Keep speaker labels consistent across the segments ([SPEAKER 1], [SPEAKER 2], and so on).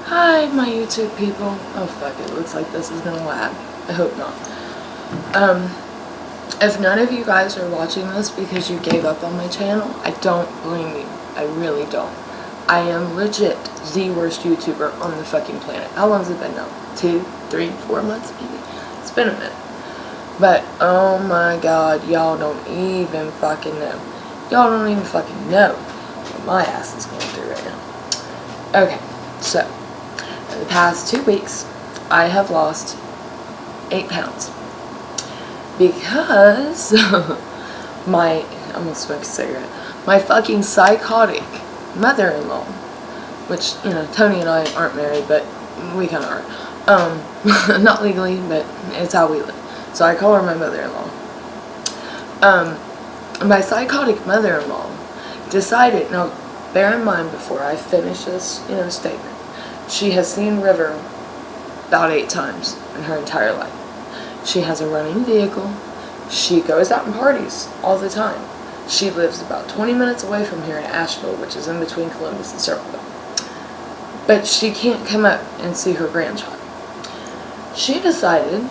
[SPEAKER 1] Hi, my YouTube people. Oh fuck, it looks like this is gonna lag. I hope not. If none of you guys are watching this because you gave up on my channel, I don't blame you. I really don't. I am legit the worst YouTuber on the fucking planet. How long has it been now? 2, 3, 4 months maybe? It's been a minute. But, oh my god, y'all don't even fucking know. Y'all don't even fucking know what my ass is going through right now. Okay, so, in the past 2 weeks, I have lost 8 pounds. Because, I'm gonna smoke a cigarette, my fucking psychotic mother-in-law, which, you know, Tony and I aren't married, but we kinda are. Not legally, but it's how we live. So I call her my mother-in-law. My psychotic mother-in-law decided, now bear in mind before I finish this, statement, she has seen River about 8 times in her entire life. She has a running vehicle. She goes out and parties all the time. She lives about 20 minutes away from here in Asheville, which is in between Columbus and Circleville. But she can't come up and see her grandchild. She decided,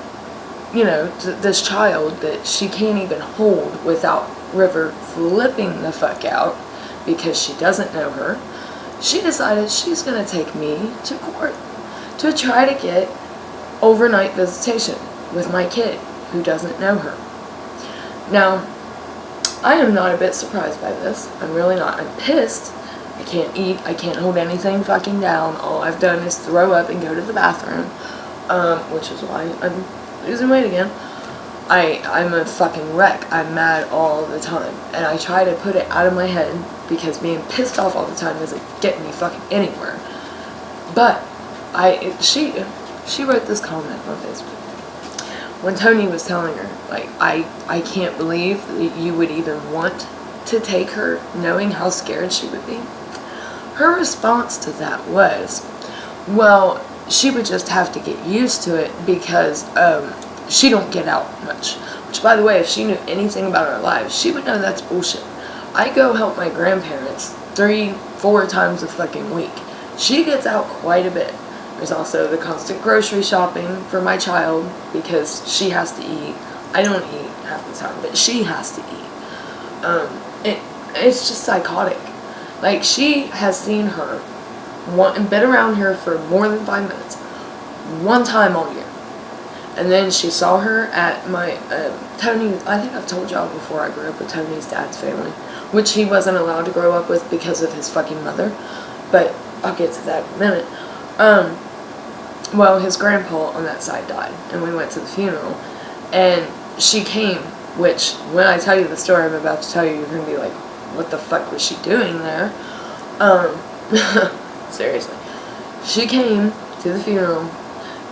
[SPEAKER 1] this child that she can't even hold without River flipping the fuck out because she doesn't know her, she decided she's going to take me to court to try to get overnight visitation with my kid who doesn't know her. Now, I am not a bit surprised by this. I'm really not. I'm pissed. I can't eat. I can't hold anything fucking down. All I've done is throw up and go to the bathroom, which is why I'm losing weight again. I'm a fucking wreck. I'm mad all the time. And I try to put it out of my head because being pissed off all the time isn't getting me fucking anywhere. But she wrote this comment on Facebook. When Tony was telling her, like, I can't believe that you would even want to take her knowing how scared she would be. Her response to that was, well, she would just have to get used to it because she don't get out much. Which, by the way, if she knew anything about our lives, she would know that's bullshit. I go help my grandparents 3-4 times a fucking week. She gets out quite a bit. There's also the constant grocery shopping for my child because she has to eat. I don't eat half the time, but she has to eat. It's just psychotic. Like, she has seen her and been around her for more than 5 minutes. One time all year. And then she saw her at my, Tony, I think I've told y'all before, I grew up with Tony's dad's family, which he wasn't allowed to grow up with because of his fucking mother, but I'll get to that in a minute. Well, his grandpa on that side died, and we went to the funeral, and she came, which, when I tell you the story I'm about to tell you, you're going to be like, what the fuck was she doing there? Seriously. She came to the funeral,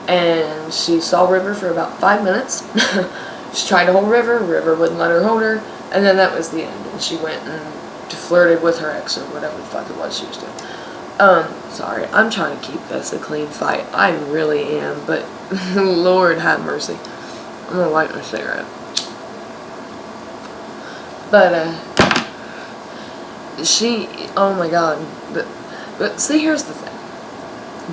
[SPEAKER 1] and she saw River for about 5 minutes. She tried to hold River wouldn't let her hold her, and then that was the end, and she went and flirted with her ex, or whatever the fuck it was she was doing. Sorry, I'm trying to keep this a clean fight. I really am, but Lord have mercy. I'm gonna light my cigarette. But, oh my god. But see, here's the thing.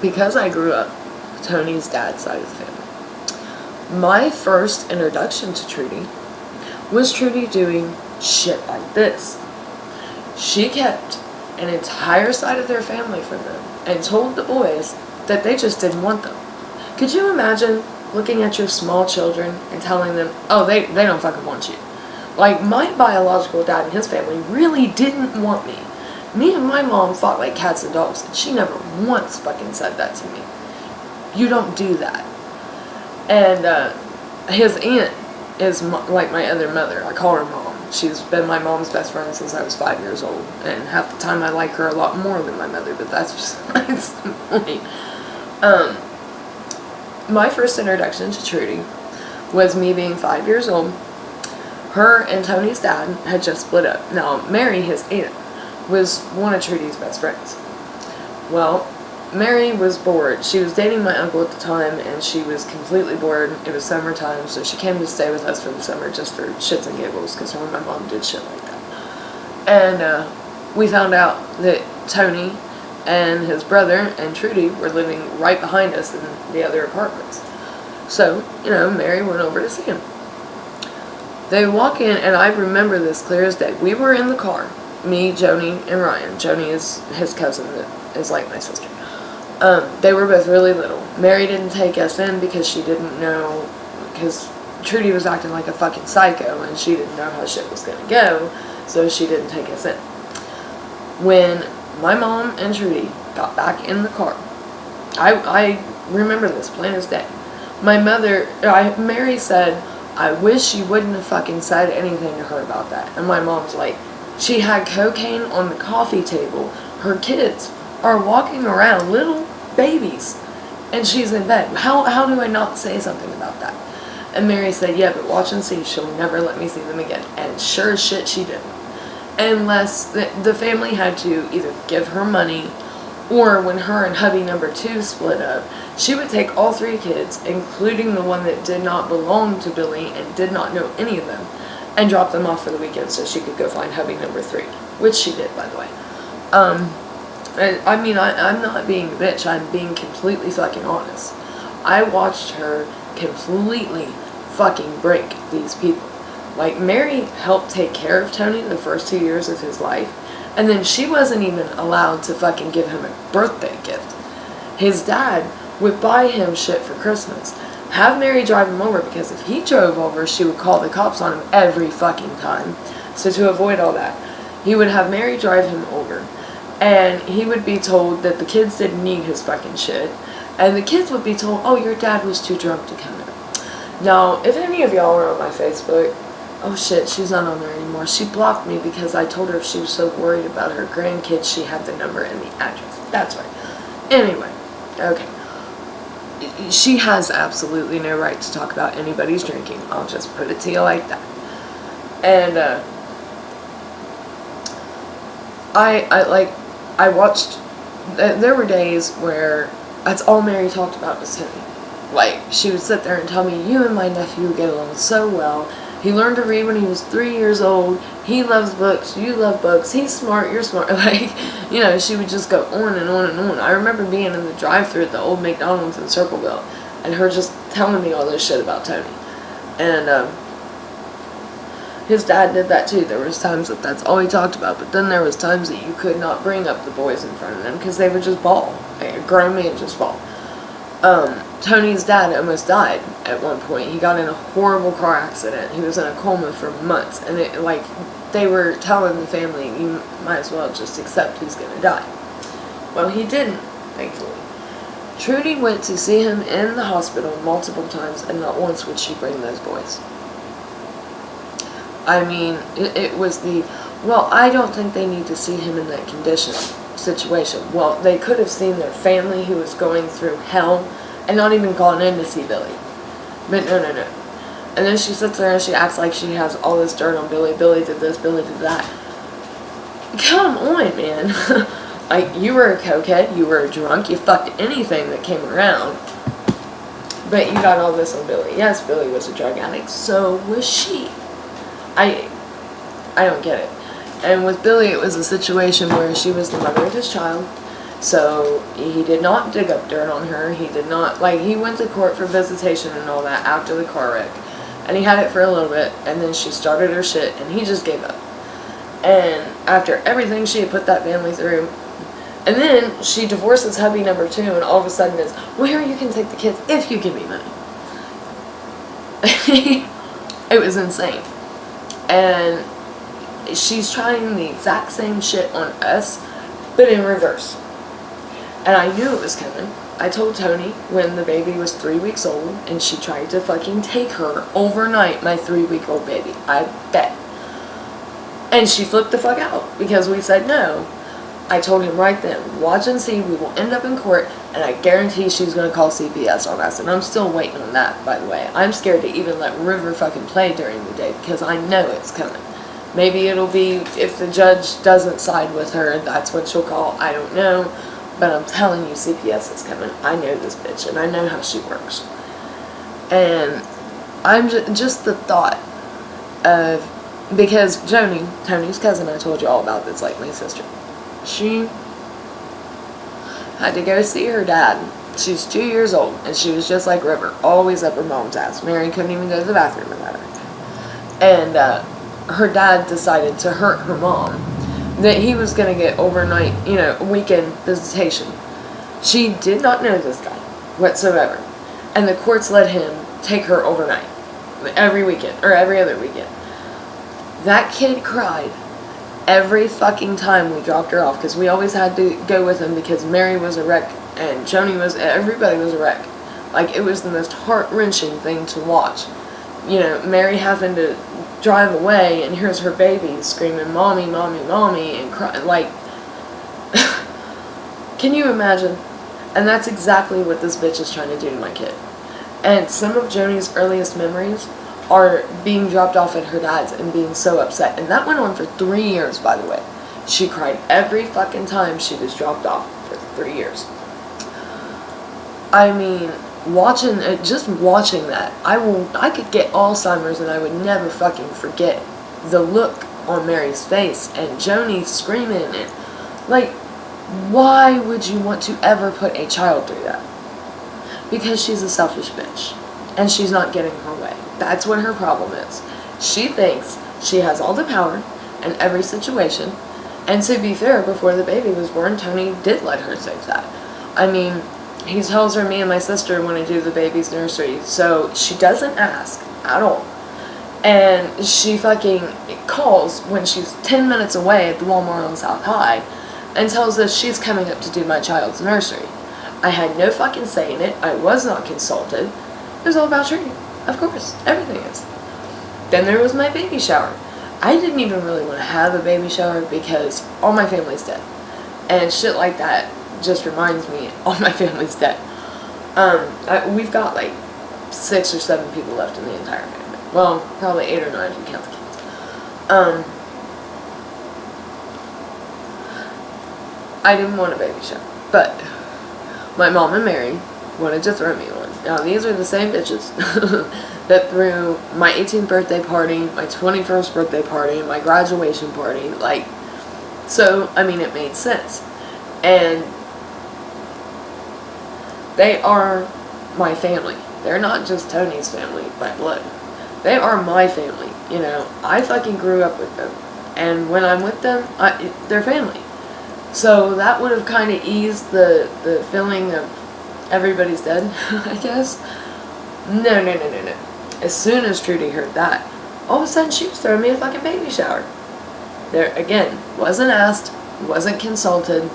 [SPEAKER 1] Because I grew up with Tony's dad's side of the family, my first introduction to Trudy was Trudy doing shit like this. She kept an entire side of their family from them and told the boys that they just didn't want them. Could you imagine looking at your small children and telling them, oh, they don't fucking want you? Like, my biological dad and his family really didn't want me. Me and my mom fought like cats and dogs, and she never once fucking said that to me. You don't do that. And his aunt is like my other mother. I call her mom. She's been my mom's best friend since I was 5 years old, and half the time I like her a lot more than my mother, but that's just the point. My first introduction to Trudy was me being 5 years old. Her and Tony's dad had just split up. Now, Mary, his aunt, was one of Trudy's best friends. Well, Mary was bored. She was dating my uncle at the time, and she was completely bored. It was summertime, so she came to stay with us for the summer just for shits and giggles, because her and my mom did shit like that. And we found out that Tony and his brother and Trudy were living right behind us in the other apartments. So, Mary went over to see him. They walk in, and I remember this clear as day. We were in the car, me, Joni, and Ryan. Joni is his cousin that is like my sister. They were both really little. Mary didn't take us in because she didn't know, because Trudy was acting like a fucking psycho, and she didn't know how shit was going to go, so she didn't take us in. When my mom and Trudy got back in the car, I remember this plain as day. Mary said, I wish you wouldn't have fucking said anything to her about that. And my mom's like, she had cocaine on the coffee table. Her kids are walking around, little babies, and she's in bed. How do I not say something about that? And Mary said, yeah, but watch and see. She'll never let me see them again. And sure as shit, she didn't. Unless the family had to either give her money, or when her and hubby number 2 split up, she would take all 3 kids, including the one that did not belong to Billy and did not know any of them, and drop them off for the weekend so she could go find hubby number 3, which she did, by the way. I'm not being a bitch. I'm being completely fucking honest. I watched her completely fucking break these people. Like, Mary helped take care of Tony the first 2 years of his life, and then she wasn't even allowed to fucking give him a birthday gift. His dad would buy him shit for Christmas, have Mary drive him over, because if he drove over, she would call the cops on him every fucking time. So to avoid all that, he would have Mary drive him over, and he would be told that the kids didn't need his fucking shit, and the kids would be told, oh, your dad was too drunk to come in. Now, if any of y'all are on my Facebook, oh shit, she's not on there anymore. She blocked me because I told her if she was so worried about her grandkids, she had the number and the address. That's right. Anyway, okay. She has absolutely no right to talk about anybody's drinking. I'll just put it to you like that. And, I watched, there were days where that's all Mary talked about was Tony. Like, she would sit there and tell me, you and my nephew get along so well. He learned to read when he was 3 years old. He loves books. You love books. He's smart. You're smart. Like, she would just go on and on and on. I remember being in the drive-thru at the old McDonald's in Circleville, and her just telling me all this shit about Tony. And, his dad did that too. There was times that that's all he talked about, but then there was times that you could not bring up the boys in front of them because they would just bawl. Like, a grown man just bawl. Tony's dad almost died at one point. He got in a horrible car accident. He was in a coma for months, and they were telling the family, you might as well just accept he's gonna die. Well, he didn't, thankfully. Trudy went to see him in the hospital multiple times, and not once would she bring those boys. I mean, it was well, I don't think they need to see him in that situation. Well, they could have seen their family who was going through hell and not even gone in to see Billy. But no. And then she sits there and she acts like she has all this dirt on Billy. Billy did this, Billy did that. Come on, man. Like, you were a cokehead, you were a drunk, you fucked anything that came around. But you got all this on Billy. Yes, Billy was a drug addict, so was she. I don't get it. And with Billy, it was a situation where she was the mother of his child, so he did not dig up dirt on her. He did not, he went to court for visitation and all that after the car wreck, and he had it for a little bit, and then she started her shit, and he just gave up. And after everything she had put that family through, and then she divorces hubby number 2, and all of a sudden it's, well, here, you can take the kids if you give me money. It was insane. And she's trying the exact same shit on us, but in reverse. And I knew it was coming. I told Tony when the baby was 3 weeks old, and she tried to fucking take her overnight, my 3-week-old baby. I bet. And she flipped the fuck out because we said no. I told him right then, watch and see, we will end up in court, and I guarantee she's going to call CPS on us. And I'm still waiting on that, by the way. I'm scared to even let River fucking play during the day because I know it's coming. Maybe it'll be, if the judge doesn't side with her, that's what she'll call. I don't know. But I'm telling you, CPS is coming. I know this bitch, and I know how she works. And I'm just the thought of, because Tony's cousin, I told you all about this, like my sister. She had to go see her dad. She's 2 years old, and she was just like River, always up her mom's ass. Mary couldn't even go to the bathroom without her. And her dad decided to hurt her mom, that he was going to get overnight, weekend visitation. She did not know this guy whatsoever. And the courts let him take her overnight, every weekend, or every other weekend. That kid cried every fucking time we dropped her off, because we always had to go with him because Mary was a wreck and everybody was a wreck. Like, it was the most heart-wrenching thing to watch. Mary having to drive away, and here's her baby screaming, "Mommy, mommy, mommy," and crying. Like, can you imagine? And that's exactly what this bitch is trying to do to my kid. And some of Joni's earliest memories are being dropped off at her dad's and being so upset. And that went on for 3 years, by the way. She cried every fucking time she was dropped off for 3 years. I mean, just watching that, I could get Alzheimer's and I would never fucking forget the look on Mary's face and Joni screaming and, like, why would you want to ever put a child through that? Because she's a selfish bitch and she's not getting her way. That's what her problem is. She thinks she has all the power in every situation. And to be fair, before the baby was born, Tony did let her think that. I mean, he tells her me and my sister want to do the baby's nursery, so she doesn't ask at all. And she fucking calls when she's 10 minutes away at the Walmart on South High and tells us she's coming up to do my child's nursery. I had no fucking say in it. I was not consulted. It was all about Trudy. Of course. Everything is. Then there was my baby shower. I didn't even really want to have a baby shower because all my family's dead. And shit like that just reminds me, all my family's dead. We've got like 6 or 7 people left in the entire family. Well, probably 8 or 9 if you count the kids. I didn't want a baby shower, but my mom and Mary wanted to throw me one. Now, these are the same bitches that threw my 18th birthday party, my 21st birthday party, my graduation party. Like, so, I mean, it made sense. And they are my family. They're not just Tony's family by blood. They are my family. I fucking grew up with them. And when I'm with them, they're family. So that would have kind of eased the feeling of everybody's dead, I guess. No. As soon as Trudy heard that, all of a sudden she was throwing me a fucking baby shower. There, again, wasn't asked, wasn't consulted.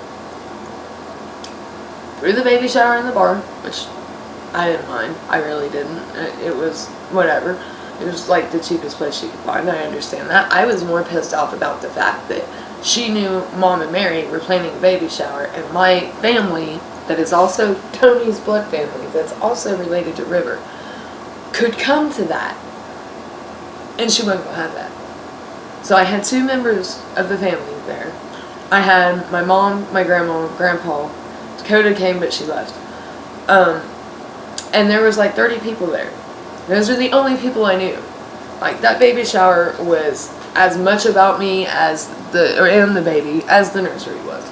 [SPEAKER 1] Threw the baby shower in the bar, which I didn't mind. I really didn't. It was whatever. It was like the cheapest place she could find. I understand that. I was more pissed off about the fact that she knew Mom and Mary were planning a baby shower, and my family, that is also Tony's blood family, that's also related to River, could come to that, and she wasn't going to have that. So I had 2 members of the family there. I had my mom, my grandma, grandpa. Dakota came, but she left. And there was like 30 people there. Those are the only people I knew. Like, that baby shower was as much about me and the baby as the nursery was.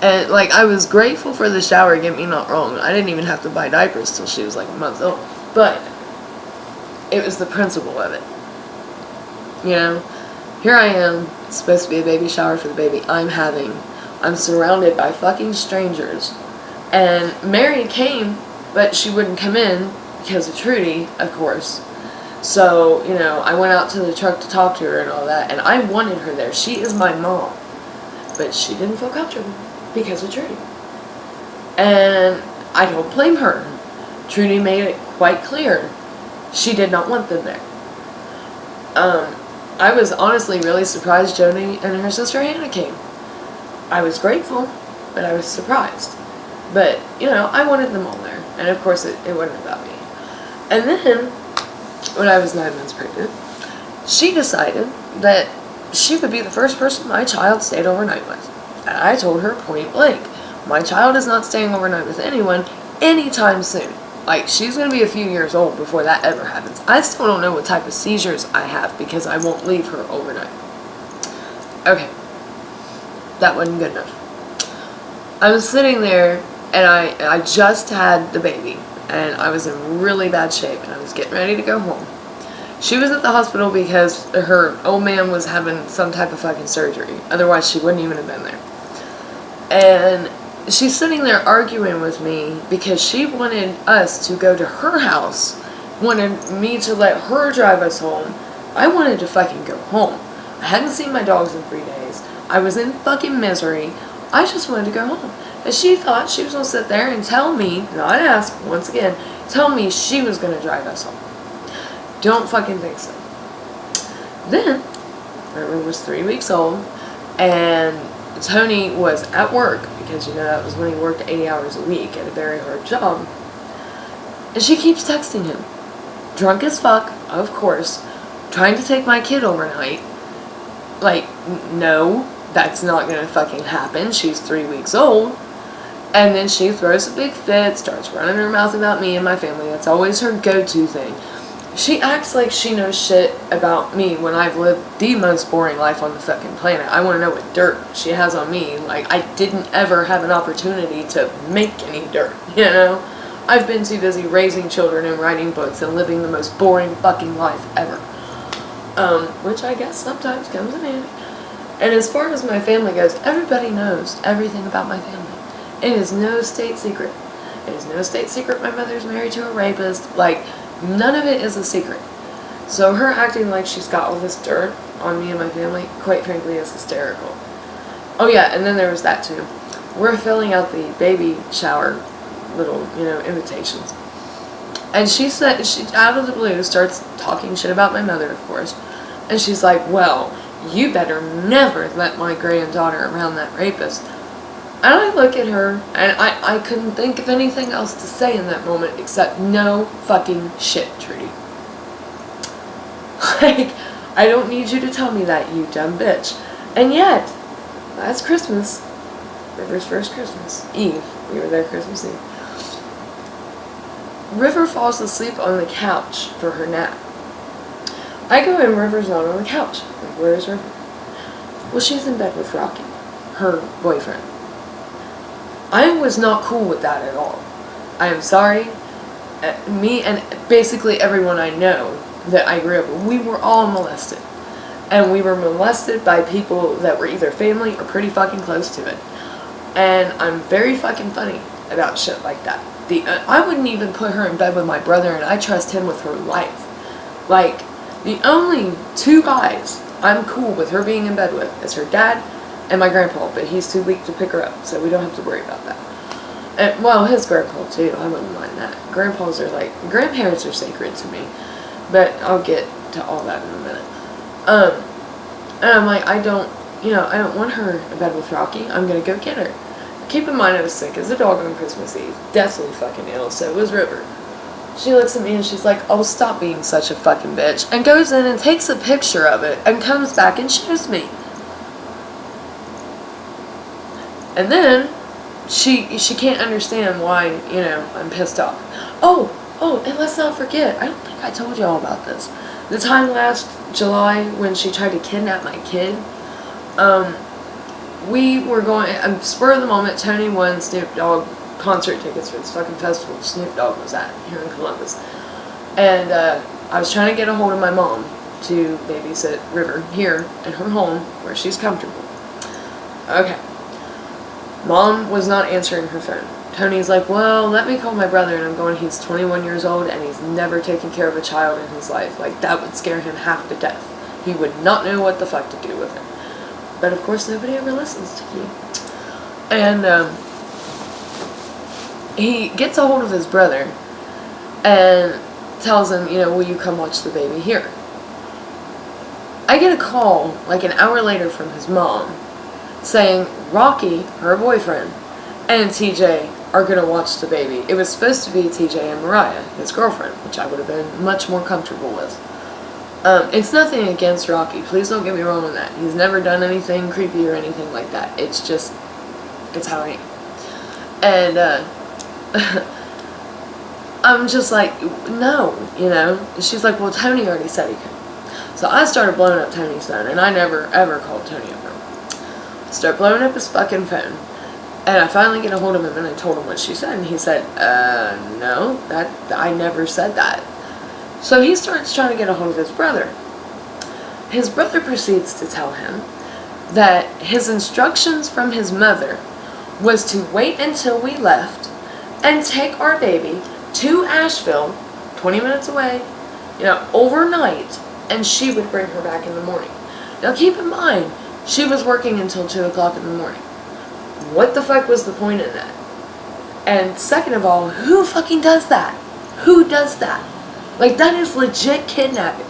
[SPEAKER 1] And, like, I was grateful for the shower, get me not wrong. I didn't even have to buy diapers till she was like a month old. But it was the principle of it. Here I am, it's supposed to be a baby shower for the baby I'm having. I'm surrounded by fucking strangers. And Mary came, but she wouldn't come in because of Trudy, of course. So, I went out to the truck to talk to her and all that, and I wanted her there. She is my mom. But she didn't feel comfortable because of Trudy. And I don't blame her. Trudy made it quite clear she did not want them there. I was honestly really surprised Joni and her sister Hannah came. I was grateful, but I was surprised. But, I wanted them all there. And of course, it wasn't about me. And then, when I was 9 months pregnant, she decided that she would be the first person my child stayed overnight with. And I told her point blank, my child is not staying overnight with anyone anytime soon. Like, she's going to be a few years old before that ever happens. I still don't know what type of seizures I have because I won't leave her overnight. Okay. That wasn't good enough. I was sitting there, and I just had the baby, and I was in really bad shape, and I was getting ready to go home. She was at the hospital because her old man was having some type of fucking surgery. Otherwise, she wouldn't even have been there. And she's sitting there arguing with me because she wanted us to go to her house, wanted me to let her drive us home. I wanted to fucking go home. I hadn't seen my dogs in 3 days. I was in fucking misery. I just wanted to go home. And she thought she was going to sit there and tell me, not ask, once again, tell me she was going to drive us home. Don't fucking think so. Then, River was 3 weeks old, and Tony was at work, because, you know, that was when he worked 80 hours a week at a very hard job. And she keeps texting him. Drunk as fuck, of course, trying to take my kid overnight. Like, no, that's not gonna fucking happen. She's 3 weeks old. And then she throws a big fit, starts running her mouth about me and my family. That's always her go-to thing. She acts like she knows shit about me when I've lived the most boring life on the fucking planet. I want to know what dirt she has on me. Like, I didn't ever have an opportunity to make any dirt, you know? I've been too busy raising children and writing books and living the most boring fucking life ever. Which I guess sometimes comes in handy. And as far as my family goes, everybody knows everything about my family. It is no state secret. It is no state secret my mother's married to a rapist. Like, none of it is a secret. So her acting like she's got all this dirt on me and my family, quite frankly, is hysterical. Oh yeah, and then there was that too. We're filling out the baby shower little, you know, invitations. And she said, she out of the blue starts talking shit about my mother, of course. And she's like, well, you better never let my granddaughter around that rapist. And I look at her, and I couldn't think of anything else to say in that moment except no fucking shit, Trudy. Like, I don't need you to tell me that, you dumb bitch. And yet, last Christmas, River's first Christmas Eve, we were there Christmas Eve, River falls asleep on the couch for her nap. I go in, River's not on the couch. Like, where is River? Well, she's in bed with Rocky, her boyfriend. I was not cool with that at all. I am sorry. Me and basically everyone I know that I grew up with, we were all molested. And we were molested by people that were either family or pretty fucking close to it. And I'm very fucking funny about shit like that. I wouldn't even put her in bed with my brother, and I trust him with her life. Like, the only two guys I'm cool with her being in bed with is her dad and my grandpa, but he's too weak to pick her up, so we don't have to worry about that. And, well, his grandpa too, I wouldn't mind that. Grandpas are like, grandparents are sacred to me, but I'll get to all that in a minute. And I'm like, I don't want her in bed with Rocky. I'm gonna go get her. Keep in mind I was sick as a dog on Christmas Eve, deathly fucking ill, so was River. She looks at me and she's like, oh, stop being such a fucking bitch, and goes in and takes a picture of it and comes back and shows me. And then she can't understand why, you know, I'm pissed off. Oh, and let's not forget, I don't think I told you all about this. The time last July when she tried to kidnap my kid, we were going, spur of the moment, Tony won Snoop Dogg concert tickets for this fucking festival Snoop Dogg was at here in Columbus. And I was trying to get a hold of my mom to babysit River here in her home where she's comfortable. Okay. Mom was not answering her phone. Tony's like, well, let me call my brother, and I'm going, he's 21 years old, and he's never taken care of a child in his life. Like, that would scare him half to death. He would not know what the fuck to do with it. But, of course, nobody ever listens to you. And, he gets a hold of his brother, and tells him, you know, will you come watch the baby here? I get a call, like an hour later, from his mom, saying Rocky, her boyfriend, and TJ are going to watch the baby. It was supposed to be TJ and Mariah, his girlfriend, which I would have been much more comfortable with. It's nothing against Rocky. Please don't get me wrong on that. He's never done anything creepy or anything like that. It's just, it's how I am. And, I'm just like, no, you know. She's like, well, Tony already said he could. So I started blowing up Tony's phone, and I never, ever called Tony over. Start blowing up his fucking phone. And I finally get a hold of him and I told him what she said. And he said, no, I never said that. So he starts trying to get a hold of his brother. His brother proceeds to tell him that his instructions from his mother was to wait until we left and take our baby to Asheville, 20 minutes away, overnight, and she would bring her back in the morning. Now keep in mind, she was working until 2 o'clock in the morning. What the fuck was the point in that? And second of all, who fucking does that? Who does that? Like, that is legit kidnapping.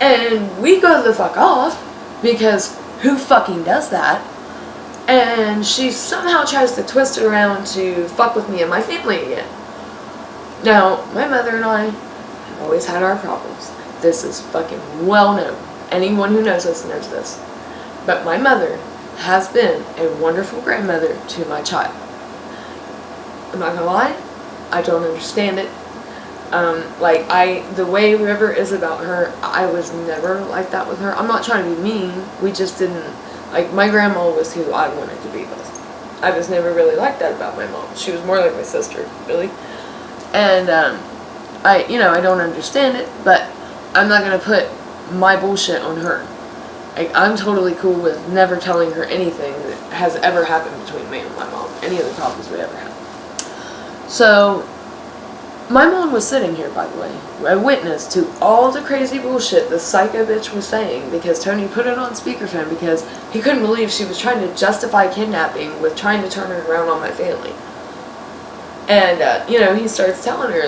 [SPEAKER 1] And we go the fuck off, because who fucking does that? And she somehow tries to twist it around to fuck with me and my family again. Now, my mother and I have always had our problems. This is fucking well known. Anyone who knows us knows this. But my mother has been a wonderful grandmother to my child. I'm not gonna lie, I don't understand it. The way River is about her, I was never like that with her. I'm not trying to be mean, we just didn't, my grandma was who I wanted to be with. I was never really like that about my mom. She was more like my sister, really. And, I don't understand it, but I'm not gonna put my bullshit on her. I'm totally cool with never telling her anything that has ever happened between me and my mom. Any of the problems we ever had. So, my mom was sitting here, by the way, a witness to all the crazy bullshit the psycho bitch was saying, because Tony put it on speakerphone because he couldn't believe she was trying to justify kidnapping with trying to turn it around on my family. And, he starts telling her,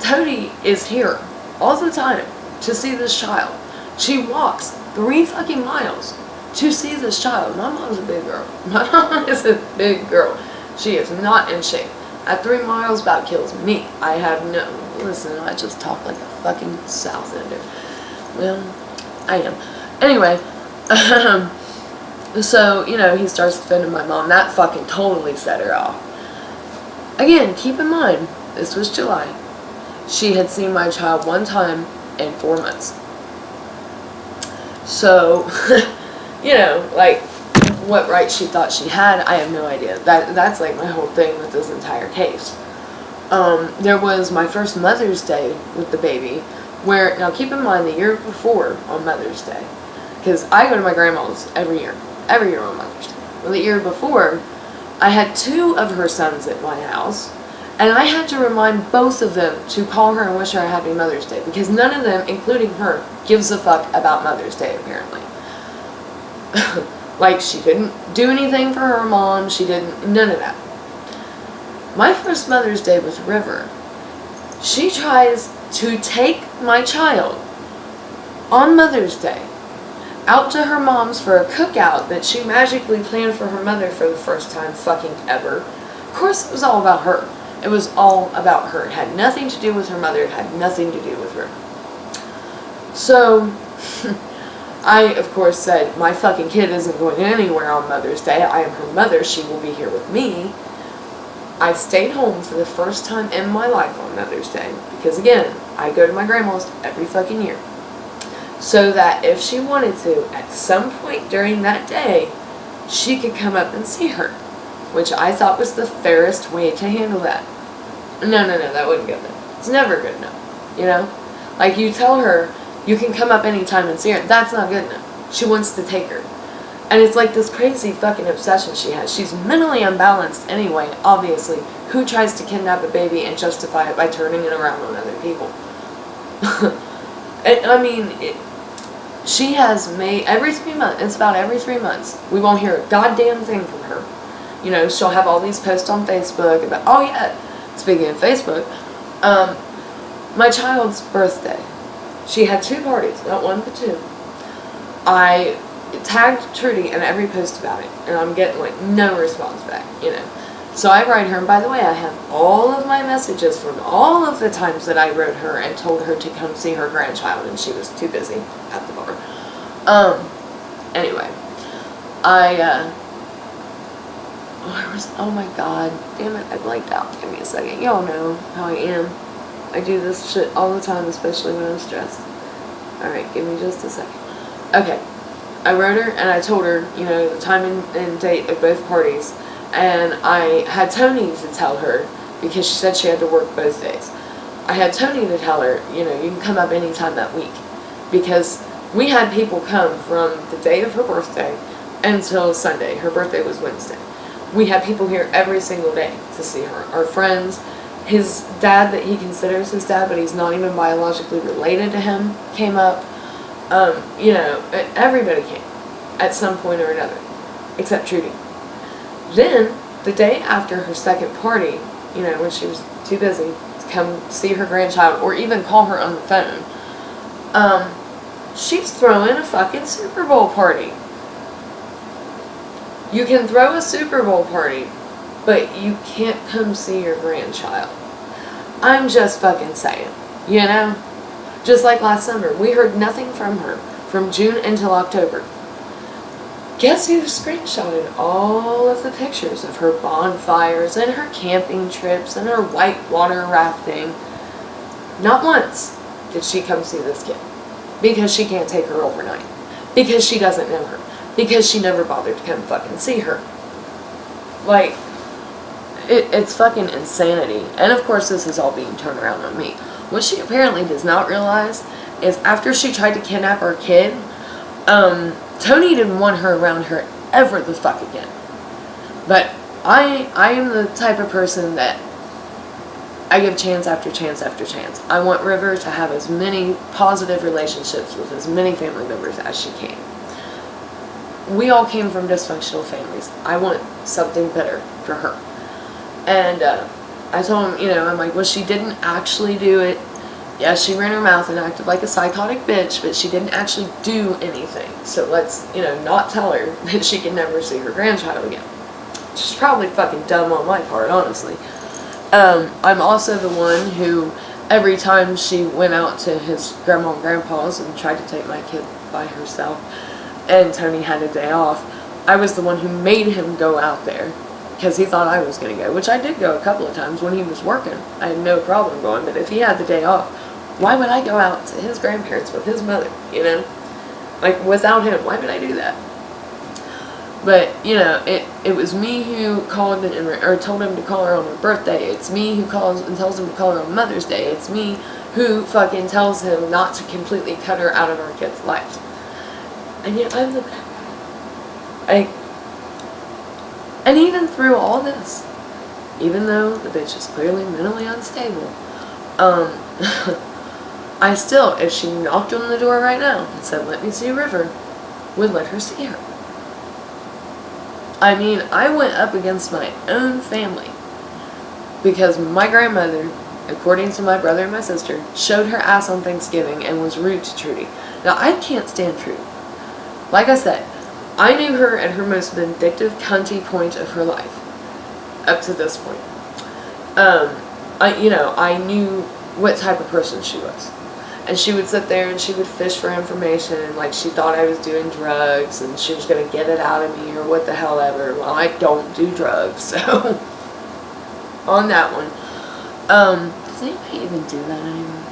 [SPEAKER 1] Tony is here all the time to see this child. She walks 3 fucking miles to see this child. My mom's a big girl. My mom is a big girl. She is not in shape. At 3 miles, about kills me. I have no... Listen, I just talk like a fucking South Ender. Well, I am. Anyway, so, he starts defending my mom. That fucking totally set her off. Again, keep in mind, this was July. She had seen my child 1 time in 4 months. So, what right she thought she had, I have no idea. That's my whole thing with this entire case. There was my first Mother's Day with the baby, where, now keep in mind, the year before on Mother's Day, because I go to my grandma's every year on Mother's Day. Well, the year before, I had 2 of her sons at my house, and I had to remind both of them to call her and wish her a happy Mother's Day, because none of them, including her, gives a fuck about Mother's Day, apparently. She couldn't do anything for her mom, none of that. My first Mother's Day with River, she tries to take my child on Mother's Day out to her mom's for a cookout that she magically planned for her mother for the first time fucking ever. Of course, it was all about her. It was all about her. It had nothing to do with her mother. It had nothing to do with her. So, I, of course, said, my fucking kid isn't going anywhere on Mother's Day. I am her mother. She will be here with me. I stayed home for the first time in my life on Mother's Day. Because, again, I go to my grandma's every fucking year. So that if she wanted to, at some point during that day, she could come up and see her. Which I thought was the fairest way to handle that. No, that wouldn't get enough. It's never good enough, you tell her, you can come up anytime and see her. That's not good enough. She wants to take her. And it's this crazy fucking obsession she has. She's mentally unbalanced anyway, obviously. Who tries to kidnap a baby and justify it by turning it around on other people? She has made, every 3 months, it's about every 3 months, we won't hear a goddamn thing from her. She'll have all these posts on Facebook about, oh yeah, speaking of Facebook, my child's birthday. She had 2 parties, not 1 but 2. I tagged Trudy in every post about it, and I'm getting no response back, So I write her, and by the way, I have all of my messages from all of the times that I wrote her and told her to come see her grandchild, and she was too busy at the bar. Anyway, oh my god, damn it, I blanked out. Give me a second. Y'all know how I am. I do this shit all the time, especially when I'm stressed. Alright, give me just a second. Okay. I wrote her and I told her, you know, the time and date of both parties. And I had Tony to tell her, because she said she had to work both days. I had Tony to tell her, you know, you can come up anytime that week. Because we had people come from the day of her birthday until Sunday. Her birthday was Wednesday. We had people here every single day to see her. Our friends, his dad that he considers his dad, but he's not even biologically related to him, came up. You know, everybody came at some point or another, except Trudy. Then, the day after her second party, you know, when she was too busy to come see her grandchild or even call her on the phone, she's throwing a fucking Super Bowl party. You can throw a Super Bowl party, but you can't come see your grandchild. I'm just fucking saying, you know? Just like last summer, we heard nothing from her from June until October. Guess who screenshotted all of the pictures of her bonfires and her camping trips and her whitewater rafting? Not once did she come see this kid. Because she can't take her overnight. Because she doesn't know her. Because she never bothered to come fucking see her. Like, it's fucking insanity. And of course this is all being turned around on me. What she apparently does not realize is after she tried to kidnap our kid, Tony didn't want her around her ever the fuck again. But I am the type of person that I give chance after chance after chance. I want River to have as many positive relationships with as many family members as she can. We all came from dysfunctional families. I want something better for her. And I told him, you know, I'm like, well, she didn't actually do it. Yeah, she ran her mouth and acted like a psychotic bitch, but she didn't actually do anything. So let's, you know, not tell her that she can never see her grandchild again. She's probably fucking dumb on my part, honestly. I'm also the one who, every time she went out to his grandma and grandpa's and tried to take my kid by herself, and Tony had a day off, I was the one who made him go out there. Because he thought I was going to go, which I did go a couple of times when he was working. I had no problem going, but if he had the day off, why would I go out to his grandparents with his mother, you know? Like, without him, why would I do that? But, you know, it was me who called or told him to call her on her birthday. It's me who calls and tells him to call her on Mother's Day. It's me who fucking tells him not to completely cut her out of our kids' lives. And yet, I'm the bad guy. And even through all this, even though the bitch is clearly mentally unstable, I still, if she knocked on the door right now and said, let me see River, would let her see her. I mean, I went up against my own family because my grandmother, according to my brother and my sister, showed her ass on Thanksgiving and was rude to Trudy. Now, I can't stand Trudy. Like I said, I knew her at her most vindictive, cunty point of her life. Up to this point. I knew what type of person she was. And she would sit there and she would fish for information, like she thought I was doing drugs and she was going to get it out of me or what the hell ever. Well, I don't do drugs, so on that one. Does anybody even do that anymore?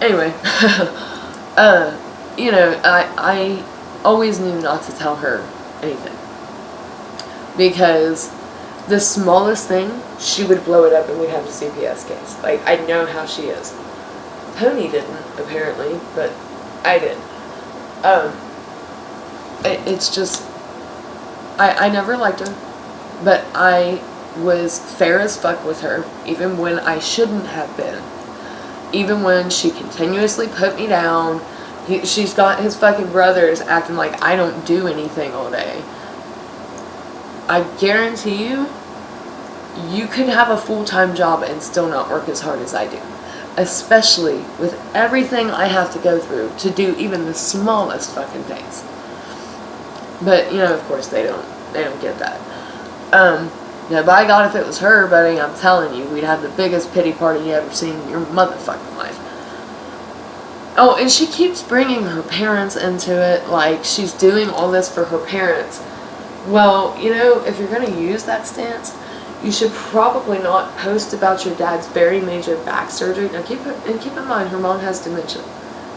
[SPEAKER 1] Anyway, I always knew not to tell her anything. Because the smallest thing, she would blow it up and we'd have a CPS case. Like, I know how she is. Tony didn't, apparently, but I did. It's just, I never liked her, but I was fair as fuck with her, even when I shouldn't have been. Even when she continuously put me down. She's got his fucking brothers acting like I don't do anything all day. I guarantee you, you could have a full-time job and still not work as hard as I do. Especially with everything I have to go through to do even the smallest fucking things. But, you know, of course they don't get that. By God, if it was her, buddy, I'm telling you, we'd have the biggest pity party you ever seen in your motherfucking life. Oh, and she keeps bringing her parents into it, like she's doing all this for her parents. Well, you know, if you're going to use that stance, you should probably not post about your dad's very major back surgery. Now, keep in mind, her mom has dementia,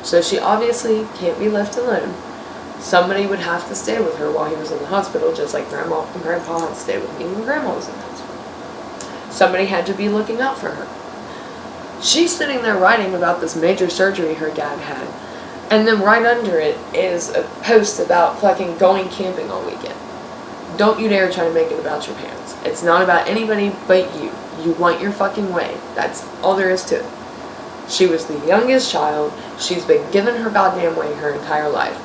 [SPEAKER 1] so she obviously can't be left alone. Somebody would have to stay with her while he was in the hospital, just like Grandma and Grandpa had to stay with me when Grandma was in the hospital. Somebody had to be looking out for her. She's sitting there writing about this major surgery her dad had, and then right under it is a post about fucking going camping all weekend. Don't you dare try to make it about your parents. It's not about anybody but you. You want your fucking way. That's all there is to it. She was the youngest child. She's been given her goddamn way her entire life.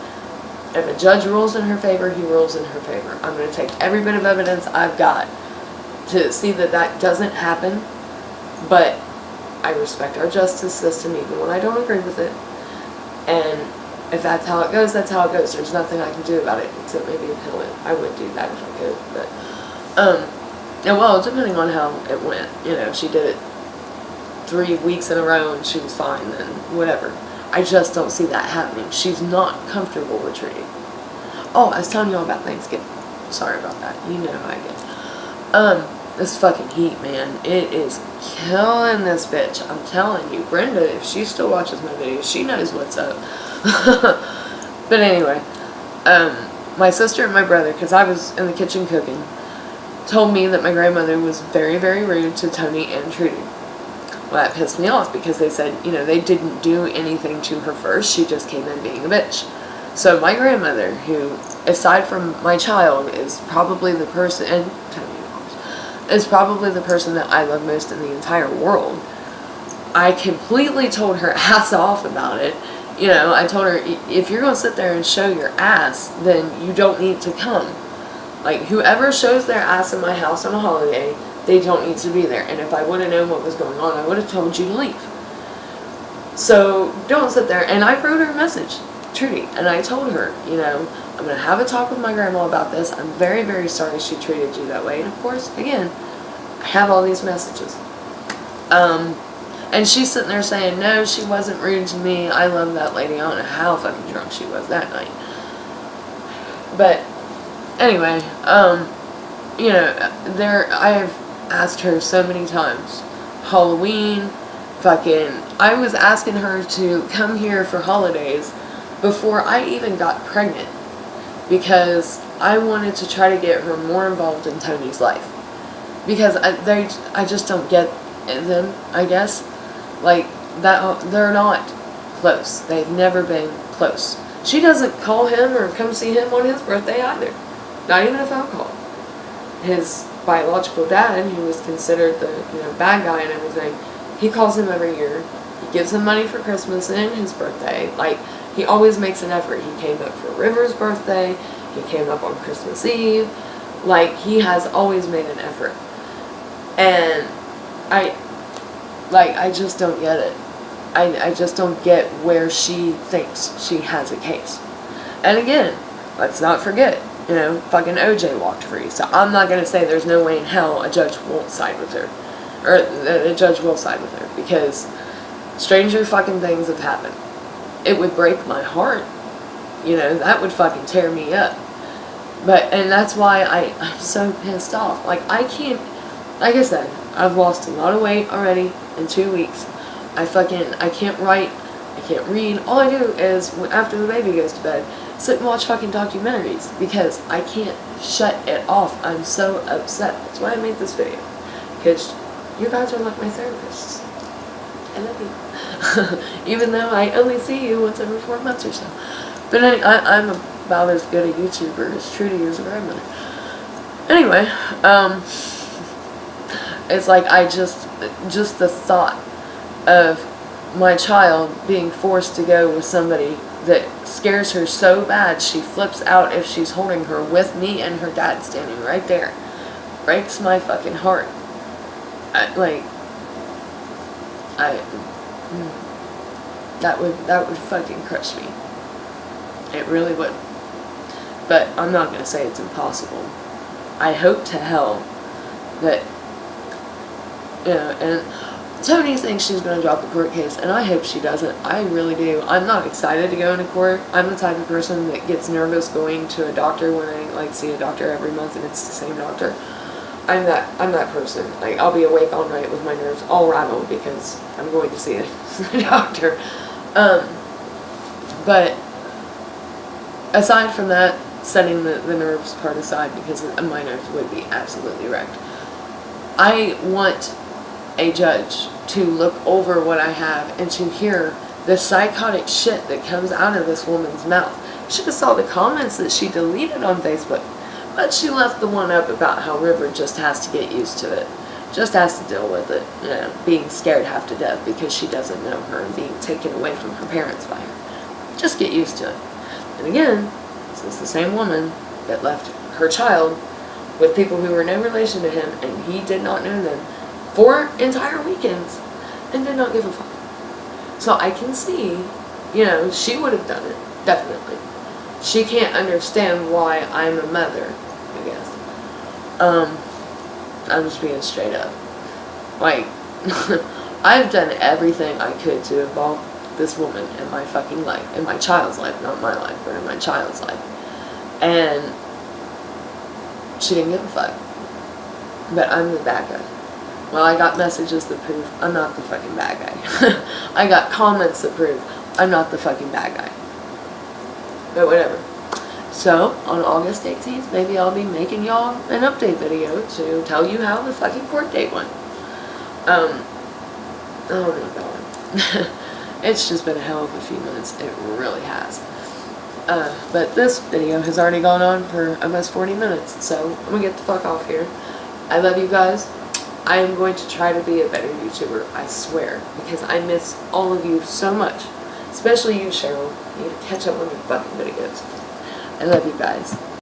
[SPEAKER 1] If a judge rules in her favor, he rules in her favor. I'm going to take every bit of evidence I've got to see that that doesn't happen. But I respect our justice system even when I don't agree with it. And if that's how it goes, that's how it goes. There's nothing I can do about it except maybe appeal it. I would do that if I could. But, and well, depending on how it went. You know, if she did it 3 weeks in a row and she was fine, then whatever. I just don't see that happening. She's not comfortable retreating. Oh, I was telling you all about Thanksgiving. Sorry about that. You know how I get. This fucking heat, man. It is killing this bitch. I'm telling you. Brenda, if she still watches my videos, she knows what's up. But anyway, my sister and my brother, because I was in the kitchen cooking, told me that my grandmother was very, very rude to Tony and Trudy. Well, that pissed me off because they said, you know, they didn't do anything to her first. She just came in being a bitch. So my grandmother, who, aside from my child, is probably the person, and Tony, of course, is probably the person that I love most in the entire world. I completely told her ass off about it. You know, I told her, if you're going to sit there and show your ass, then you don't need to come. Like, whoever shows their ass in my house on a holiday, they don't need to be there. And if I would have known what was going on, I would have told you to leave. So, don't sit there. And I wrote her a message, Trudy, and I told her, you know, I'm going to have a talk with my grandma about this. I'm very, very sorry she treated you that way. And of course, again, I have all these messages. And she's sitting there saying, no, she wasn't rude to me. I love that lady. I don't know how fucking drunk she was that night. But, anyway, you know, I've asked her so many times. Halloween, fucking, I was asking her to come here for holidays before I even got pregnant. Because I wanted to try to get her more involved in Tony's life. Because I just don't get them, I guess. Like, that, they're not close. They've never been close. She doesn't call him or come see him on his birthday either. Not even a phone call. His biological dad, who was considered the, you know, bad guy and everything, he calls him every year. He gives him money for Christmas and his birthday. Like, he always makes an effort. He came up for River's birthday. He came up on Christmas Eve. Like, he has always made an effort. And I just don't get it. I just don't get where she thinks she has a case. And again, let's not forget, you know, fucking OJ walked free. So I'm not going to say there's no way in hell a judge won't side with her. Or a judge will side with her. Because stranger fucking things have happened. It would break my heart. You know, that would fucking tear me up. And that's why I'm so pissed off. Like, I can't, like I said, I've lost a lot of weight already in 2 weeks. I can't write, I can't read. All I do is, after the baby goes to bed, sit and watch fucking documentaries because I can't shut it off. I'm so upset. That's why I made this video. Because you guys are like my therapists. I love you. Even though I only see you once every 4 months or so. But anyway, I'm about as good a YouTuber as Trudy is a grandmother. Anyway, it's like just the thought of my child being forced to go with somebody that scares her so bad she flips out if she's holding her with me and her dad standing right there. Breaks my fucking heart. That would fucking crush me. It really would. But I'm not going to say it's impossible. I hope to hell that, you know, and Tony thinks she's going to drop the court case, and I hope she doesn't. I really do. I'm not excited to go into court. I'm the type of person that gets nervous going to a doctor when I, like, see a doctor every month and it's the same doctor. I'm that person. Like, I'll be awake all night with my nerves all rattled because I'm going to see a doctor. But aside from that, setting the nerves part aside, because my nerves would be absolutely wrecked, I want a judge to look over what I have and to hear the psychotic shit that comes out of this woman's mouth. You should have saw the comments that she deleted on Facebook, but she left the one up about how River just has to get used to it, just has to deal with it, you know, being scared half to death because she doesn't know her and being taken away from her parents by her. Just get used to it. And again, this is the same woman that left her child with people who were no relation to him, and he did not know them, 4 entire weekends, and did not give a fuck. So I can see, you know, she would have done it, definitely. She can't understand why I'm a mother, I guess. I'm just being straight up. Like, I've done everything I could to involve this woman in my fucking life, in my child's life, not my life, but in my child's life. And she didn't give a fuck. But I'm the bad guy. Well, I got messages that prove I'm not the fucking bad guy. I got comments that prove I'm not the fucking bad guy. But whatever. So, on August 18th, maybe I'll be making y'all an update video to tell you how the fucking court date went. Oh my god. It's just been a hell of a few months. It really has. But this video has already gone on for almost 40 minutes, so I'm gonna get the fuck off here. I love you guys. I am going to try to be a better YouTuber, I swear, because I miss all of you so much. Especially you, Cheryl. You need to catch up on your fucking videos. I love you guys.